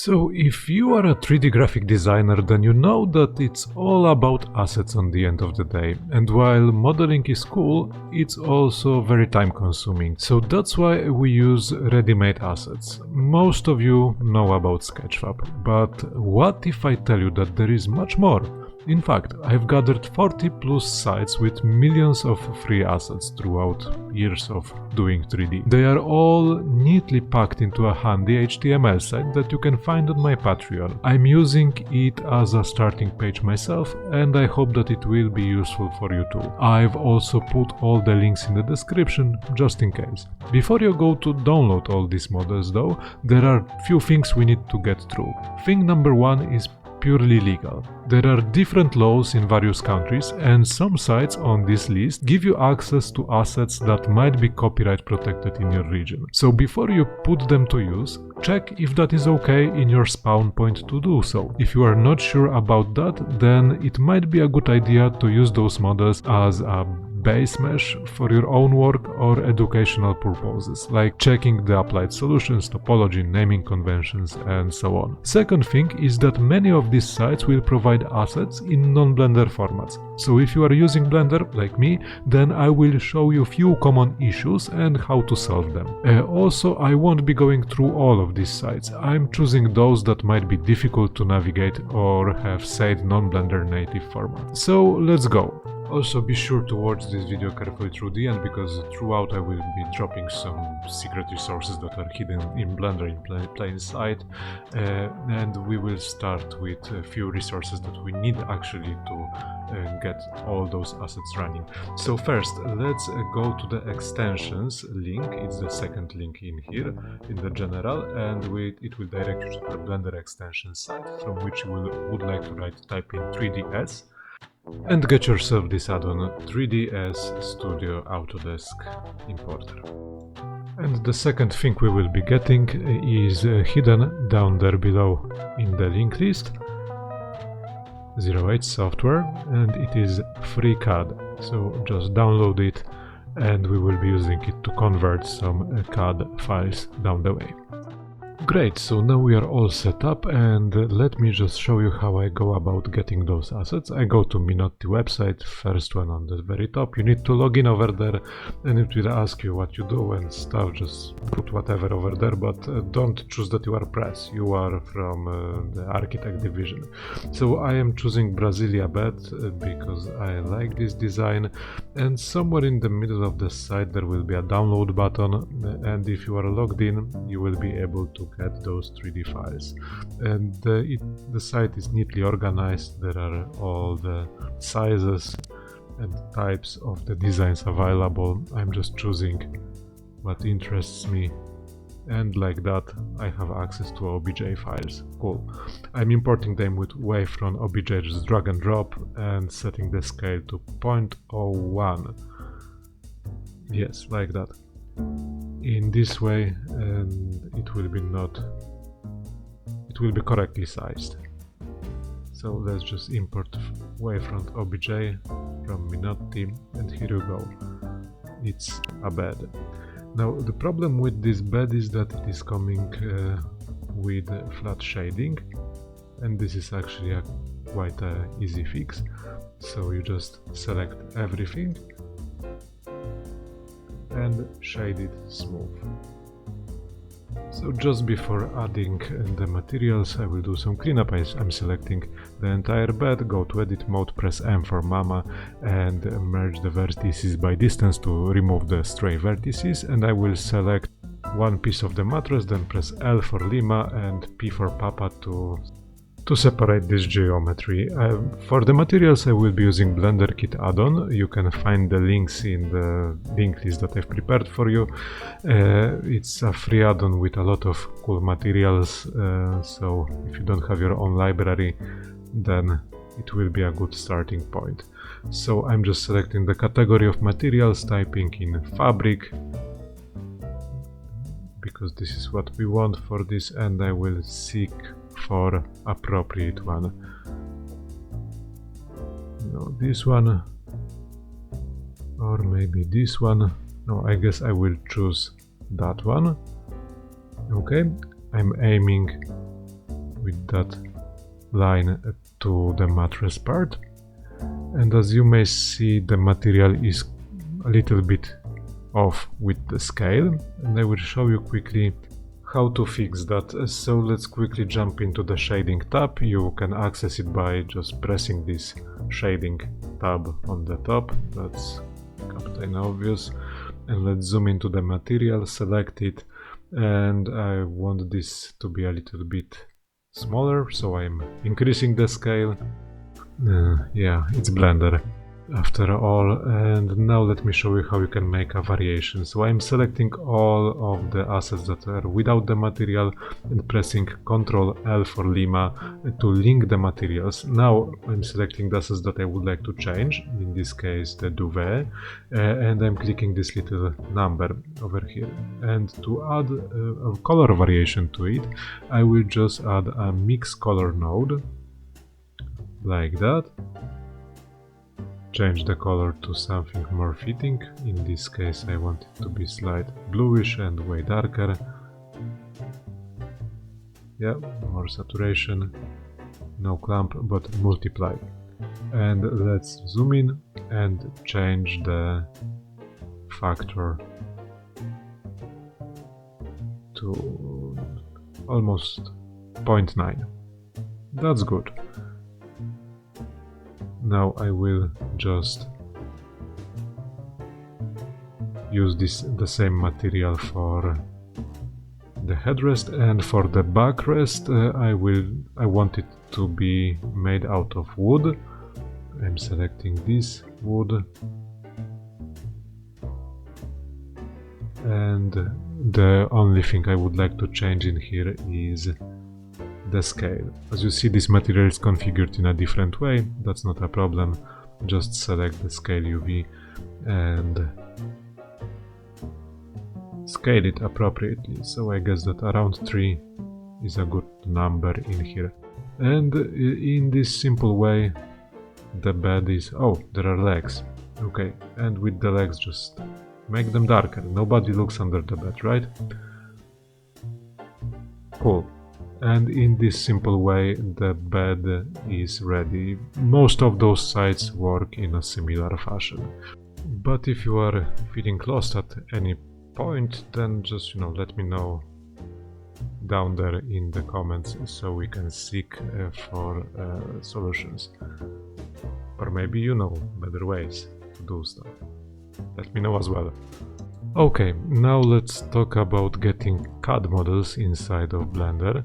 So if you are a 3D graphic designer, then you know that it's all about assets on the end of the day. And while modeling is cool, it's also very time consuming. So that's why we use ready-made assets. Most of you know about Sketchfab, but what if I tell you that there is much more? In fact, I've gathered 40 plus sites with millions of free assets throughout years of doing 3D. They are all neatly packed into a handy HTML site that you can find on my Patreon. I'm using it as a starting page myself, and I hope that it will be useful for you too. I've also put all the links in the description, just in case. Before you go to download all these models though, there are few things we need to get through. Thing number one is purely legal. There are different laws in various countries, and some sites on this list give you access to assets that might be copyright protected in your region. So before you put them to use, check if that is okay in your spawn point to do so. If you are not sure about that, then it might be a good idea to use those models as a base mesh for your own work or educational purposes, like checking the applied solutions, topology, naming conventions, and so on. Second thing is that many of these sites will provide assets in non-Blender formats. So if you are using Blender, like me, then I will show you few common issues and how to solve them. Also, I won't be going through all of these sites. I'm choosing those that might be difficult to navigate or have said non-Blender native format. So let's go. Also, be sure to watch this video carefully through the end, because throughout I will be dropping some secret resources that are hidden in Blender in plain sight, and we will start with a few resources that we need actually to get all those assets running. So first, let's go to the extensions link. It's the second link in here in the general, and it will direct you to the Blender extensions site, from which you would like to type in 3ds and get yourself this add-on, 3ds Studio Autodesk Importer. And the second thing we will be getting is hidden down there below in the link list, 08 software, and it is FreeCAD. So just download it and we will be using it to convert some CAD files down the way. Great, so now we are all set up, and let me just show you how I go about getting those assets. I go to Minotti website, first one on the very top. You need to log in over there, and it will ask you what you do and stuff. Just put whatever over there, but don't choose that you are press. You are from the architect division. So I am choosing Brasilia bed because I like this design, and somewhere in the middle of the site there will be a download button, and if you are logged in, you will be able to get those 3D files. And the site is neatly organized. There are all the sizes and types of the designs available. I'm just choosing what interests me, and like that I have access to OBJ files. Cool. I'm importing them with wavefront OBJ, just drag and drop, and setting the scale to 0.01. Yes, like that. In this way, and it will be correctly sized. So let's just import wavefront OBJ from Minotti, and here you go. It's a bed. Now the problem with this bed is that it is coming with flat shading, and this is actually quite an easy fix. So you just select everything and shade it smooth. So just before adding the materials, I will do some cleanup. I'm selecting the entire bed, go to edit mode, press M for mama, and merge the vertices by distance to remove the stray vertices, and I will select one piece of the mattress, then press L for Lima and P for Papa to separate this geometry. For the materials I will be using Blender Kit add-on. You can find the links in the link list that I've prepared for you. It's a free add-on with a lot of cool materials, so if you don't have your own library, then it will be a good starting point. So I'm just selecting the category of materials, typing in fabric, because this is what we want for this, and I will seek for appropriate one. No, this one, or maybe this one. No, I guess I will choose that one. Okay, I'm aiming that line to the mattress part. And as you may see, the material is a little bit off with the scale, and I will show you quickly how to fix that. So let's quickly jump into the shading tab. You can access it by just pressing this shading tab on the top. That's Captain Obvious. And let's zoom into the material, select it, and I want this to be a little bit smaller, so I'm increasing the scale. Yeah, it's Blender after all. And now let me show you how you can make a variation. So I'm selecting all of the assets that are without the material and pressing Ctrl L for Lima to link the materials. Now I'm selecting the assets that I would like to change, in this case the duvet, and I'm clicking this little number over here. And to add a color variation to it, I will just add a mix color node, like that. Change the color to something more fitting. In this case I want it to be slight bluish and way darker. Yeah, more saturation, no clump, but multiply. And let's zoom in and change the factor to almost 0.9. That's good. Now I will just use the same material for the headrest, and for the backrest I want it to be made out of wood. I'm selecting this wood, and the only thing I would like to change in here is the scale. As you see, this material is configured in a different way. That's not a problem. Just select the scale UV and scale it appropriately. So I guess that around 3 is a good number in here. And in this simple way, the bed is... oh, there are legs. Okay, and with the legs just make them darker. Nobody looks under the bed, right? Cool. And in this simple way the bed is ready. Most of those sites work in a similar fashion. But if you are feeling lost at any point, then just, let me know down there in the comments so we can seek for solutions. Or maybe you know better ways to do stuff. Let me know as well. Okay, now let's talk about getting CAD models inside of Blender.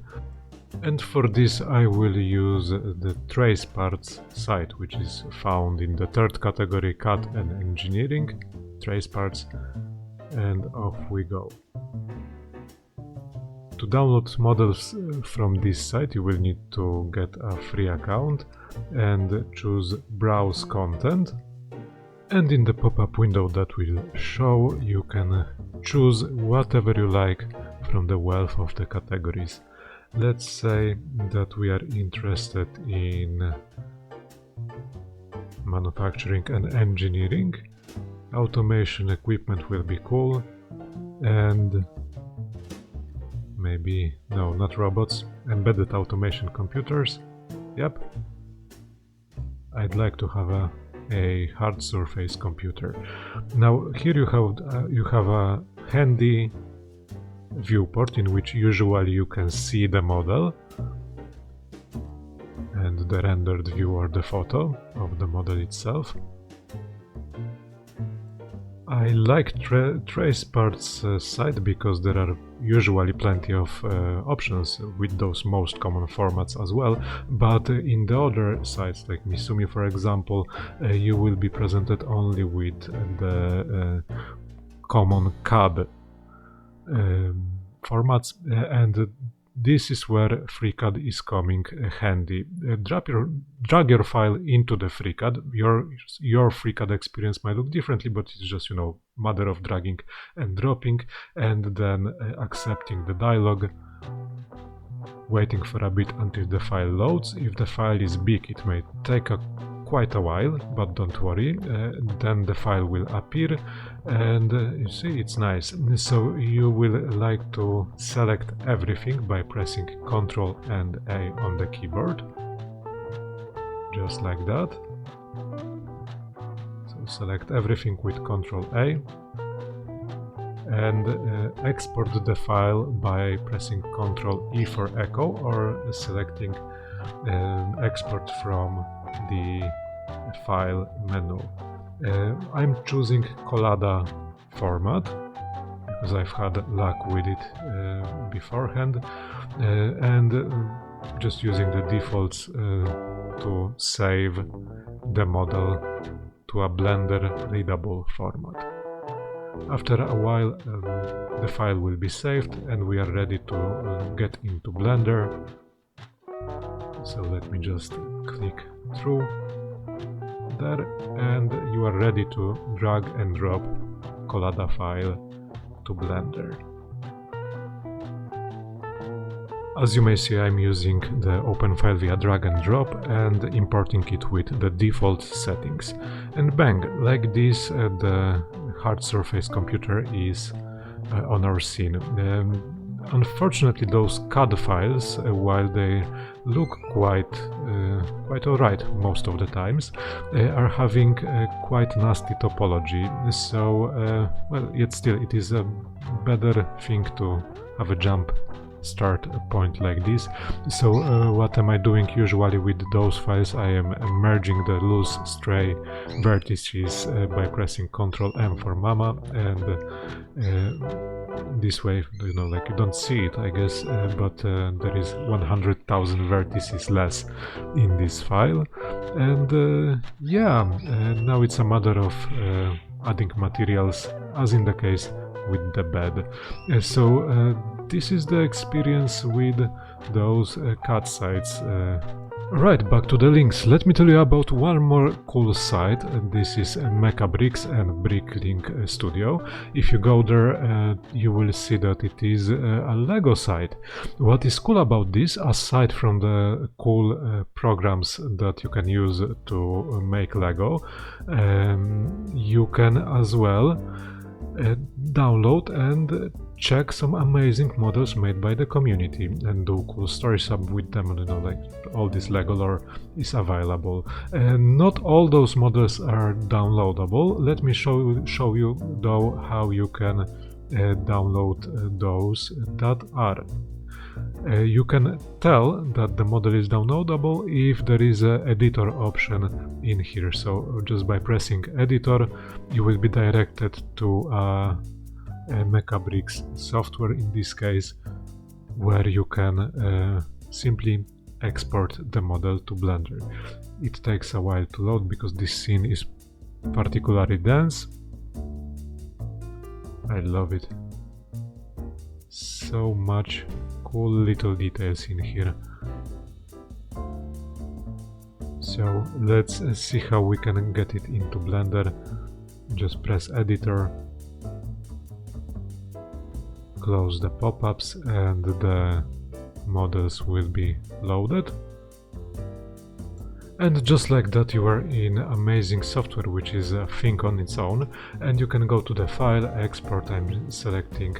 And for this I will use the TraceParts site, which is found in the third category, CAD Engineering, TraceParts, and off we go. To download models from this site, you will need to get a free account and choose Browse Content. And in the pop-up window that will show, you can choose whatever you like from the wealth of the categories. Let's say that we are interested in manufacturing and engineering. Automation equipment will be cool, and maybe, no, not robots, embedded automation computers. Yep. I'd like to have a hard surface computer. Now here you have a handy viewport in which usually you can see the model and the rendered view or the photo of the model itself. I like TraceParts site because there are usually plenty of options with those most common formats as well, but in the other sites like Misumi, for example, you will be presented only with the common CAD formats, and this is where FreeCAD is coming handy. Drag your file into the FreeCAD. Your FreeCAD experience might look differently, but it's just, matter of dragging and dropping, and then accepting the dialog, waiting for a bit until the file loads. If the file is big, it may take quite a while, but don't worry, then the file will appear, and you see, it's nice. So you will like to select everything by pressing Ctrl and A on the keyboard, just like that. So select everything with Ctrl A, and export the file by pressing Ctrl E for echo, or selecting export from the file menu. I'm choosing Collada format because I've had luck with it beforehand, and just using the defaults to save the model to a Blender readable format. After a while the file will be saved and we are ready to get into Blender. So let me just click through there, and you are ready to drag and drop Collada file to Blender. As you may see, I'm using the open file via drag and drop and importing it with the default settings. And bang, like this, the hard surface computer is on our scene. Unfortunately, those CAD files, while they look quite alright most of the times, are having quite nasty topology. So, well, yet still, it is a better thing to have a jump start point like this. So what am I doing usually with those files? I am merging the loose stray vertices by pressing Ctrl M for mama, and this way, you know, like, you don't see it, I guess, but there is 100,000 vertices less in this file. And yeah, now it's a matter of adding materials, as in the case with the bed. So this is the experience with those CAD sites. Right, back to the links. Let me tell you about one more cool site. This is Mecabricks and Bricklink Studio. If you go there, you will see that it is a Lego site. What is cool about this, aside from the cool programs that you can use to make Lego, you can as well download and check some amazing models made by the community and do cool stories up with them. You know, like, all this Lego lore is available. And not all those models are downloadable. Let me show you though how you can download those that are. You can tell that the model is downloadable if there is an editor option in here. So just by pressing editor, you will be directed to a Mecabricks software, in this case, where you can simply export the model to Blender. It takes a while to load because this scene is particularly dense. I love it. So much cool little details in here. So let's see how we can get it into Blender. Just press editor, close the pop-ups, and the models will be loaded. And just like that, you are in amazing software, which is a thing on its own, and you can go to the file, export. I'm selecting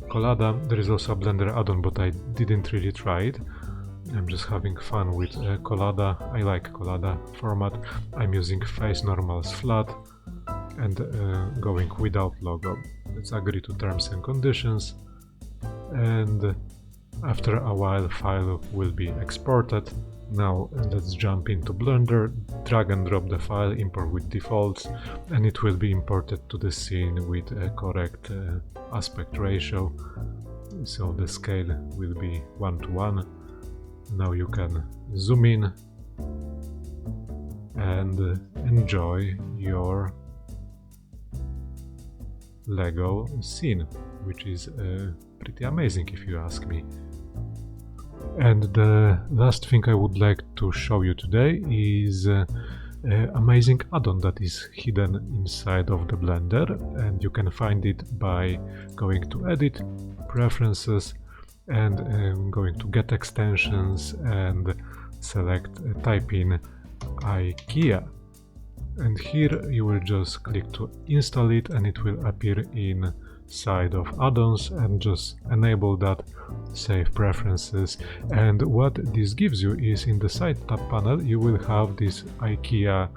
Collada. There is also a Blender add-on, but I didn't really try it. I'm just having fun with Collada. I like Collada format. I'm using face normals flat and going without logo. Let's agree to terms and conditions, and after a while file will be exported. Now let's jump into Blender, drag and drop the file, import with defaults, and it will be imported to the scene with a correct aspect ratio. So the scale will be 1:1. Now you can zoom in and enjoy your Lego scene, which is pretty amazing if you ask me. And the last thing I would like to show you today is an amazing add-on that is hidden inside of the Blender, and you can find it by going to Edit, Preferences, and going to Get Extensions and select type in IKEA. And here you will just click to install it, and it will appear inside of add-ons, and just enable that, save preferences. And what this gives you is, in the side tab panel you will have this IKEA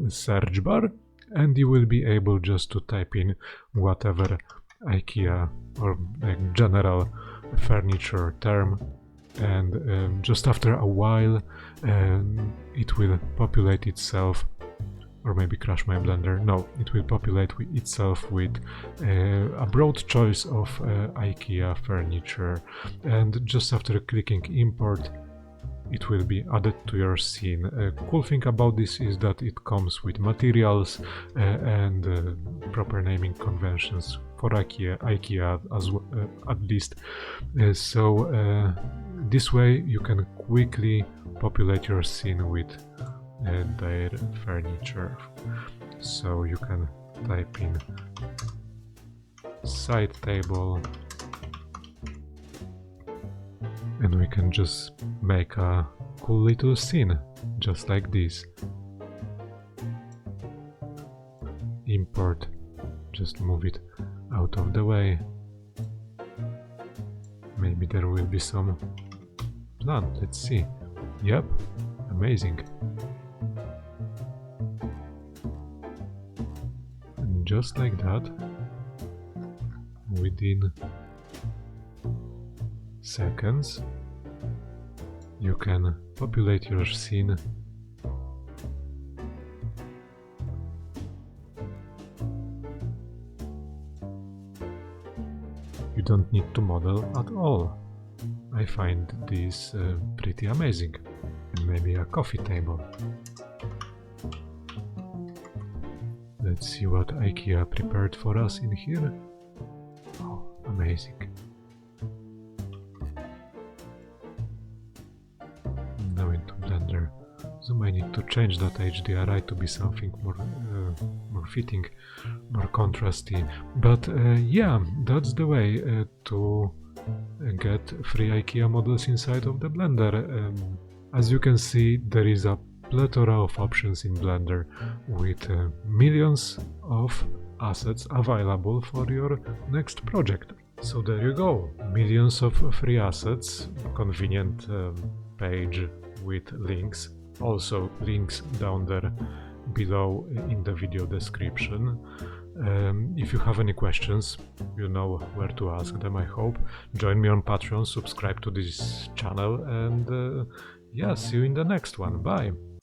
search bar, and you will be able just to type in whatever IKEA or general furniture term, and just after a while it will populate itself, or maybe crash my Blender. No, it will populate itself with a broad choice of IKEA furniture, and just after clicking import it will be added to your scene. Cool thing about this is that it comes with materials and proper naming conventions for IKEA as well, at least. So this way you can quickly populate your scene with their furniture. So you can type in side table, and we can just make a cool little scene, just like this. Import, just move it out of the way. Maybe there will be some plan, let's see. Yep, amazing. And just like that, within seconds, you can populate your scene you don't need to model at all. I find this pretty amazing. And maybe a coffee table. Let's see what IKEA prepared for us in here. Oh, amazing. Now into Blender. So I need to change that HDRI to be something more fitting, more contrasty. But yeah, that's the way to get free IKEA models inside of the Blender. As you can see, there is a plethora of options in Blender with millions of assets available for your next project. So there you go, millions of free assets, convenient page with links, also links down there below in the video description. If you have any questions, you know where to ask them, I hope. Join me on Patreon, subscribe to this channel, and yeah, see you in the next one. Bye!